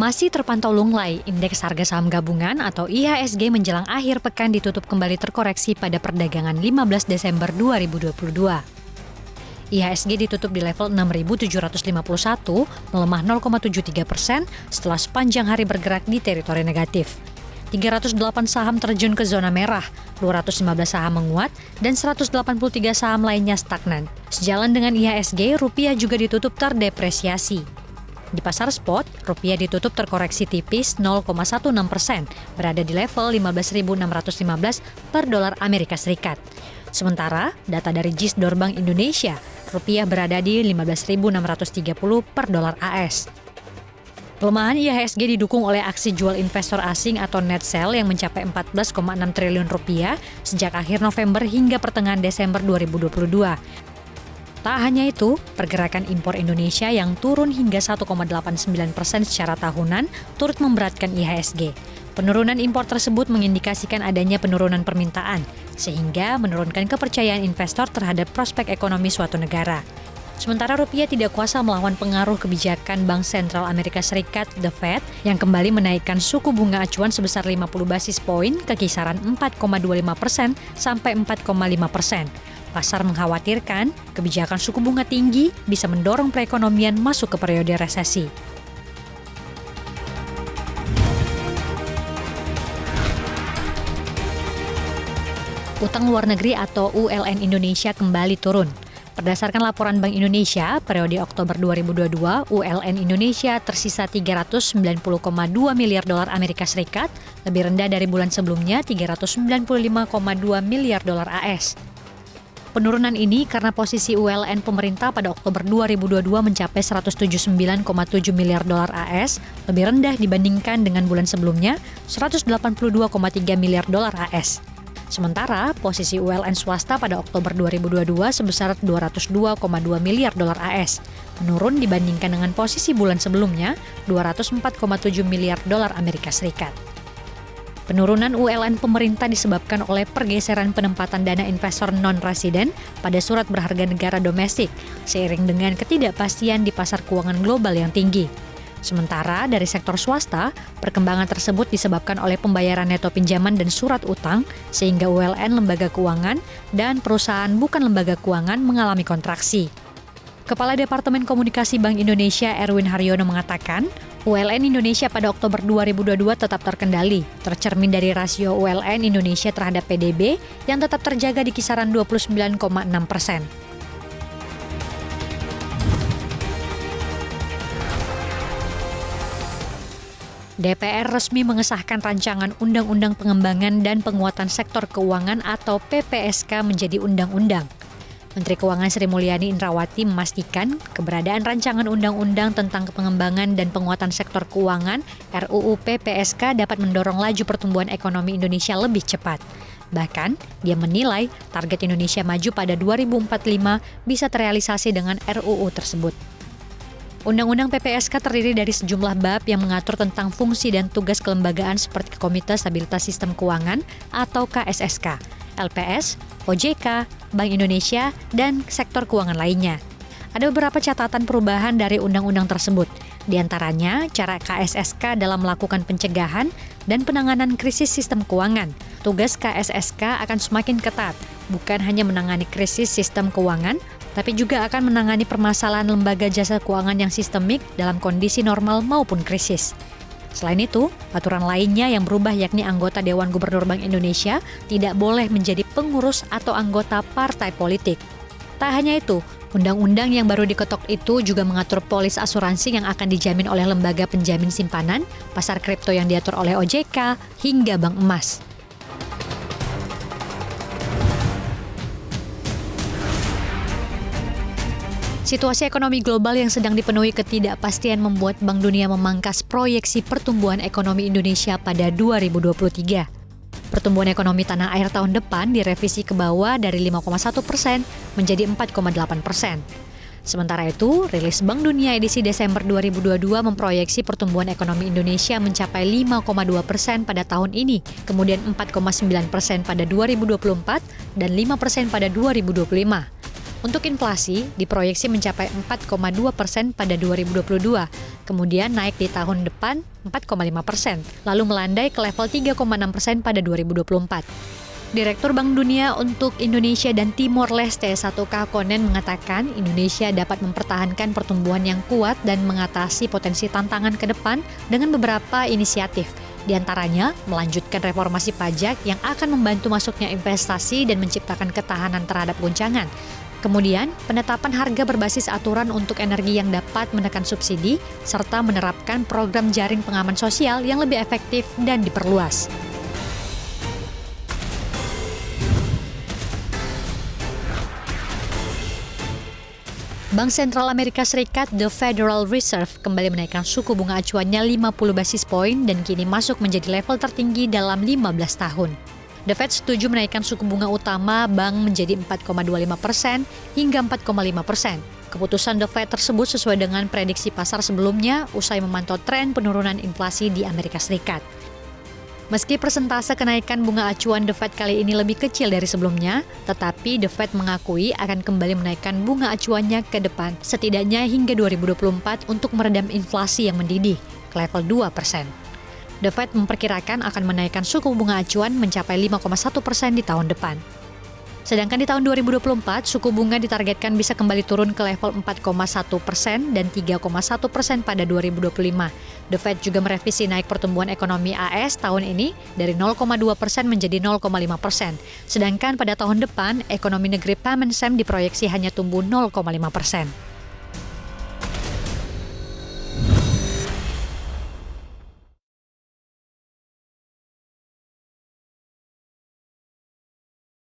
Masih terpantau lunglai, indeks harga saham gabungan atau IHSG menjelang akhir pekan ditutup kembali terkoreksi pada perdagangan 15 Desember 2022. IHSG ditutup di level 6.751, melemah 0,73% setelah sepanjang hari bergerak di teritori negatif. 308 saham terjun ke zona merah, 215 saham menguat, dan 183 saham lainnya stagnan. Sejalan dengan IHSG, rupiah juga ditutup terdepresiasi. Di pasar spot, rupiah ditutup terkoreksi tipis 0,16%, berada di level 15.615 per dolar Amerika Serikat. Sementara, data dari JIS Bank Indonesia, rupiah berada di 15.630 per dolar AS. Pelemahan IHSG didukung oleh aksi jual investor asing atau net sell yang mencapai 14,6 triliun rupiah sejak akhir November hingga pertengahan Desember 2022. Tak hanya itu, pergerakan impor Indonesia yang turun hingga 1,89% secara tahunan turut memberatkan IHSG. Penurunan impor tersebut mengindikasikan adanya penurunan permintaan, sehingga menurunkan kepercayaan investor terhadap prospek ekonomi suatu negara. Sementara rupiah tidak kuasa melawan pengaruh kebijakan Bank Sentral Amerika Serikat, The Fed, yang kembali menaikkan suku bunga acuan sebesar 50 basis poin ke kisaran 4,25% sampai 4,5%. Pasar mengkhawatirkan kebijakan suku bunga tinggi bisa mendorong perekonomian masuk ke periode resesi. Utang luar negeri atau ULN Indonesia kembali turun. Berdasarkan laporan Bank Indonesia, periode Oktober 2022, ULN Indonesia tersisa 390,2 miliar dolar Amerika Serikat, lebih rendah dari bulan sebelumnya 395,2 miliar dolar AS. Penurunan ini karena posisi ULN pemerintah pada Oktober 2022 mencapai 179,7 miliar dolar AS, lebih rendah dibandingkan dengan bulan sebelumnya 182,3 miliar dolar AS. Sementara posisi ULN swasta pada Oktober 2022 sebesar 202,2 miliar dolar AS, menurun dibandingkan dengan posisi bulan sebelumnya 204,7 miliar dolar Amerika Serikat. Penurunan ULN pemerintah disebabkan oleh pergeseran penempatan dana investor non-residen pada surat berharga negara domestik, seiring dengan ketidakpastian di pasar keuangan global yang tinggi. Sementara dari sektor swasta, perkembangan tersebut disebabkan oleh pembayaran neto pinjaman dan surat utang, sehingga ULN lembaga keuangan dan perusahaan bukan lembaga keuangan mengalami kontraksi. Kepala Departemen Komunikasi Bank Indonesia Erwin Haryono mengatakan, ULN Indonesia pada Oktober 2022 tetap terkendali, tercermin dari rasio ULN Indonesia terhadap PDB yang tetap terjaga di kisaran 29,6%. DPR resmi mengesahkan rancangan Undang-Undang Pengembangan dan Penguatan Sektor Keuangan atau PPSK menjadi undang-undang. Menteri Keuangan Sri Mulyani Indrawati memastikan keberadaan rancangan undang-undang tentang pengembangan dan penguatan sektor keuangan RUU PPSK dapat mendorong laju pertumbuhan ekonomi Indonesia lebih cepat. Bahkan, dia menilai target Indonesia maju pada 2045 bisa terrealisasi dengan RUU tersebut. Undang-undang PPSK terdiri dari sejumlah bab yang mengatur tentang fungsi dan tugas kelembagaan seperti Komite Stabilitas Sistem Keuangan atau KSSK, LPS, OJK, Bank Indonesia, dan sektor keuangan lainnya. Ada beberapa catatan perubahan dari undang-undang tersebut, di antaranya cara KSSK dalam melakukan pencegahan dan penanganan krisis sistem keuangan. Tugas KSSK akan semakin ketat, bukan hanya menangani krisis sistem keuangan, tapi juga akan menangani permasalahan lembaga jasa keuangan yang sistemik dalam kondisi normal maupun krisis. Selain itu, aturan lainnya yang berubah yakni anggota Dewan Gubernur Bank Indonesia tidak boleh menjadi pengurus atau anggota partai politik. Tak hanya itu, undang-undang yang baru diketok itu juga mengatur polis asuransi yang akan dijamin oleh lembaga penjamin simpanan, pasar kripto yang diatur oleh OJK, hingga bank emas. Situasi ekonomi global yang sedang dipenuhi ketidakpastian membuat Bank Dunia memangkas proyeksi pertumbuhan ekonomi Indonesia pada 2023. Pertumbuhan ekonomi tanah air tahun depan direvisi ke bawah dari 5,1% menjadi 4,8%. Sementara itu, rilis Bank Dunia edisi Desember 2022 memproyeksi pertumbuhan ekonomi Indonesia mencapai 5,2% pada tahun ini, kemudian 4,9% pada 2024 dan 5% pada 2025. Untuk inflasi, diproyeksi mencapai 4,2% pada 2022, kemudian naik di tahun depan 4,5%, lalu melandai ke level 3,6% pada 2024. Direktur Bank Dunia untuk Indonesia dan Timor Leste Satu Kakonen mengatakan Indonesia dapat mempertahankan pertumbuhan yang kuat dan mengatasi potensi tantangan ke depan dengan beberapa inisiatif. Di antaranya, melanjutkan reformasi pajak yang akan membantu masuknya investasi dan menciptakan ketahanan terhadap goncangan. Kemudian, penetapan harga berbasis aturan untuk energi yang dapat menekan subsidi, serta menerapkan program jaring pengaman sosial yang lebih efektif dan diperluas. Bank Sentral Amerika Serikat, The Federal Reserve, kembali menaikkan suku bunga acuannya 50 basis poin dan kini masuk menjadi level tertinggi dalam 15 tahun. The Fed setuju menaikkan suku bunga utama bank menjadi 4,25% hingga 4,5%. Keputusan The Fed tersebut sesuai dengan prediksi pasar sebelumnya usai memantau tren penurunan inflasi di Amerika Serikat. Meski persentase kenaikan bunga acuan The Fed kali ini lebih kecil dari sebelumnya, tetapi The Fed mengakui akan kembali menaikkan bunga acuannya ke depan, setidaknya hingga 2024 untuk meredam inflasi yang mendidih ke level 2%. The Fed memperkirakan akan menaikkan suku bunga acuan mencapai 5,1% di tahun depan. Sedangkan di tahun 2024, suku bunga ditargetkan bisa kembali turun ke level 4,1% dan 3,1% pada 2025. The Fed juga merevisi naik pertumbuhan ekonomi AS tahun ini dari 0,2% menjadi 0,5%. Sedangkan pada tahun depan, ekonomi negeri Payment Sam diproyeksi hanya tumbuh 0,5%.